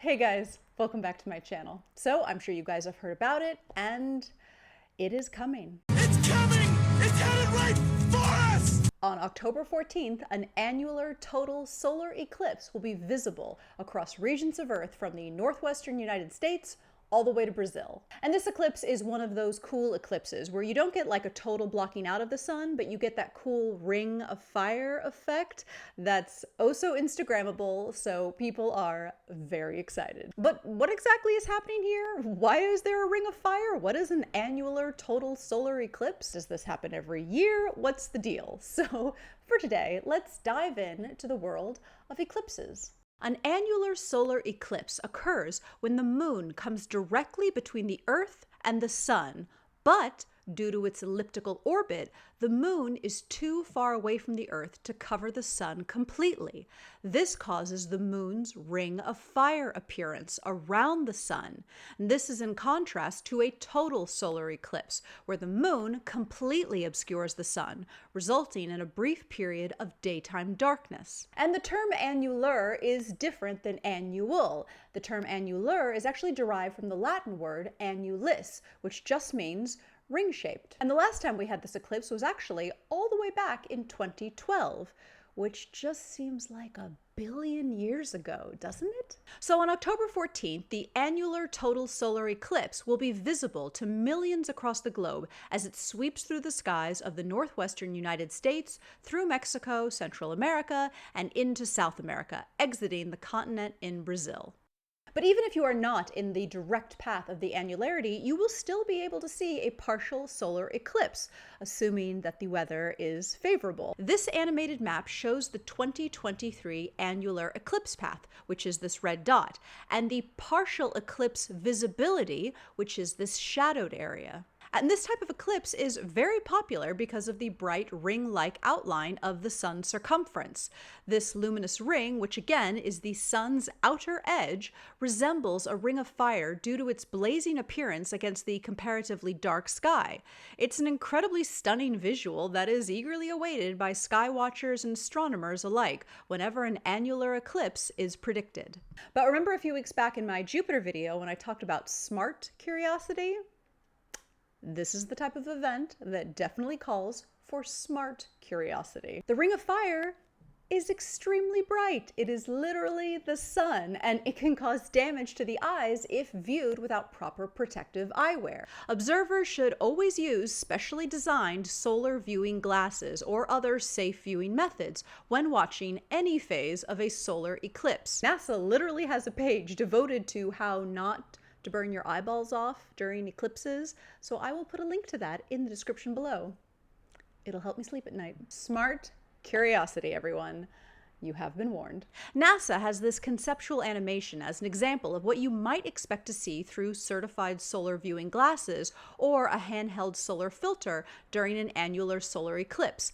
Hey guys, welcome back to my channel. So I'm sure you guys have heard about it, and it is coming. It's coming! It's headed right for us! On October 14th, an annular total solar eclipse will be visible across regions of Earth from the northwestern United States all the way to Brazil. And this eclipse is one of those cool eclipses where you don't get like a total blocking out of the sun, but you get that cool ring of fire effect that's oh so Instagrammable, so people are very excited. But what exactly is happening here? Why is there a ring of fire? What is an annular total solar eclipse? Does this happen every year? What's the deal? So for today, let's dive in to the world of eclipses. An annular solar eclipse occurs when the moon comes directly between the Earth and the sun, but due to its elliptical orbit, the moon is too far away from the Earth to cover the sun completely. This causes the moon's ring of fire appearance around the sun. This is in contrast to a total solar eclipse, where the moon completely obscures the sun, resulting in a brief period of daytime darkness. And the term annular is different than annual. The term annular is actually derived from the Latin word annulus, which just means ring-shaped. And the last time we had this eclipse was actually all the way back in 2012, which just seems like a billion years ago, doesn't it? So on October 14th, the annular total solar eclipse will be visible to millions across the globe as it sweeps through the skies of the northwestern United States, through Mexico, Central America, and into South America, exiting the continent in Brazil. But even if you are not in the direct path of the annularity, you will still be able to see a partial solar eclipse, assuming that the weather is favorable. This animated map shows the 2023 annular eclipse path, which is this red dot, and the partial eclipse visibility, which is this shadowed area. And this type of eclipse is very popular because of the bright ring-like outline of the sun's circumference. This luminous ring, which again is the sun's outer edge, resembles a ring of fire due to its blazing appearance against the comparatively dark sky. It's an incredibly stunning visual that is eagerly awaited by sky watchers and astronomers alike whenever an annular eclipse is predicted. But remember a few weeks back in my Jupiter video when I talked about smart curiosity? This is the type of event that definitely calls for smart curiosity. The Ring of Fire is extremely bright. It is literally the sun, and it can cause damage to the eyes if viewed without proper protective eyewear. Observers should always use specially designed solar viewing glasses or other safe viewing methods when watching any phase of a solar eclipse. NASA literally has a page devoted to how not to burn your eyeballs off during eclipses, so I will put a link to that in the description below. It'll help me sleep at night. Smart curiosity, everyone. You have been warned. NASA has this conceptual animation as an example of what you might expect to see through certified solar viewing glasses or a handheld solar filter during an annular solar eclipse.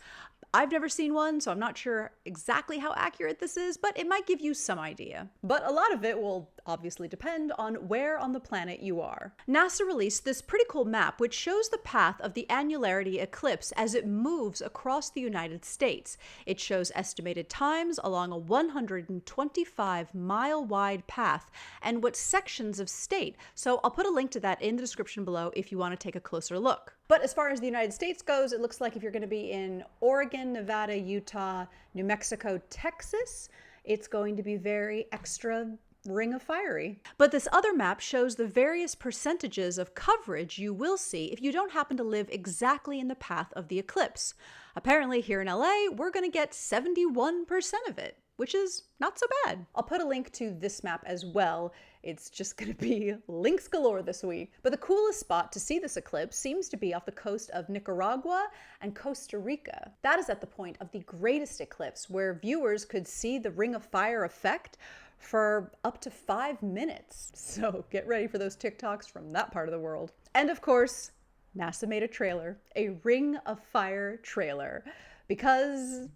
I've never seen one, so I'm not sure exactly how accurate this is, but it might give you some idea. But a lot of it will obviously depend on where on the planet you are. NASA released this pretty cool map which shows the path of the annularity eclipse as it moves across the United States. It shows estimated times along a 125-mile wide path and what sections of state, so I'll put a link to that in the description below if you want to take a closer look. But as far as the United States goes, it looks like if you're going to be in Oregon, Nevada, Utah, New Mexico, Texas, it's going to be very extra Ring of Fiery. But this other map shows the various percentages of coverage you will see if you don't happen to live exactly in the path of the eclipse. Apparently here in LA, we're going to get 71% of it, which is not so bad. I'll put a link to this map as well. It's just gonna be links galore this week. But the coolest spot to see this eclipse seems to be off the coast of Nicaragua and Costa Rica. That is at the point of the greatest eclipse, where viewers could see the Ring of Fire effect for up to 5 minutes. So get ready for those TikToks from that part of the world. And of course, NASA made a trailer, a Ring of Fire trailer, because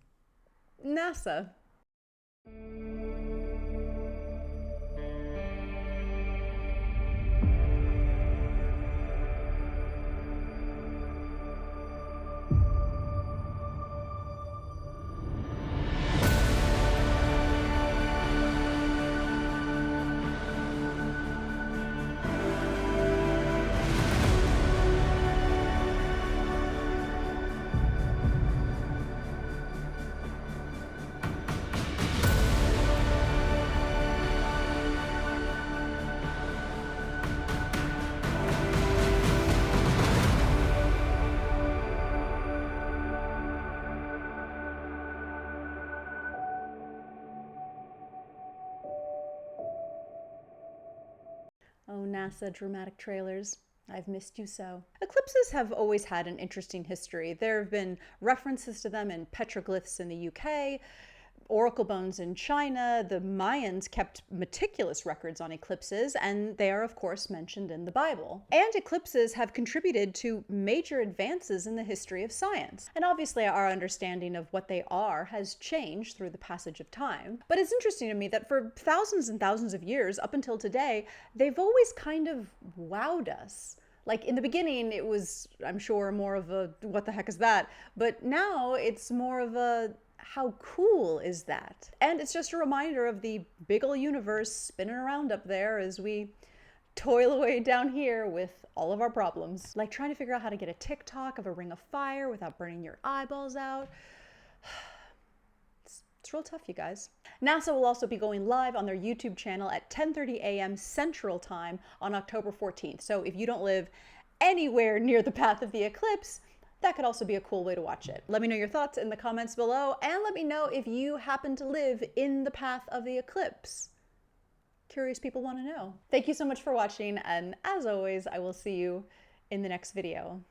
NASA. Oh, NASA dramatic trailers. I've missed you so. Eclipses have always had an interesting history. There have been references to them in petroglyphs in the UK, oracle bones in China. The Mayans kept meticulous records on eclipses, and they are, of course, mentioned in the Bible. And eclipses have contributed to major advances in the history of science. And obviously, our understanding of what they are has changed through the passage of time. But it's interesting to me that for thousands and thousands of years, up until today, they've always kind of wowed us. Like in the beginning, it was, I'm sure, more of a, what the heck is that? But now it's more of a, how cool is that? And it's just a reminder of the big ol' universe spinning around up there as we toil away down here with all of our problems. Like trying to figure out how to get a TikTok of a ring of fire without burning your eyeballs out. It's real tough, you guys. NASA will also be going live on their YouTube channel at 10:30 a.m. Central Time on October 14th. So if you don't live anywhere near the path of the eclipse, that could also be a cool way to watch it. Let me know your thoughts in the comments below, and let me know if you happen to live in the path of the eclipse. Curious people want to know. Thank you so much for watching, and as always, I will see you in the next video.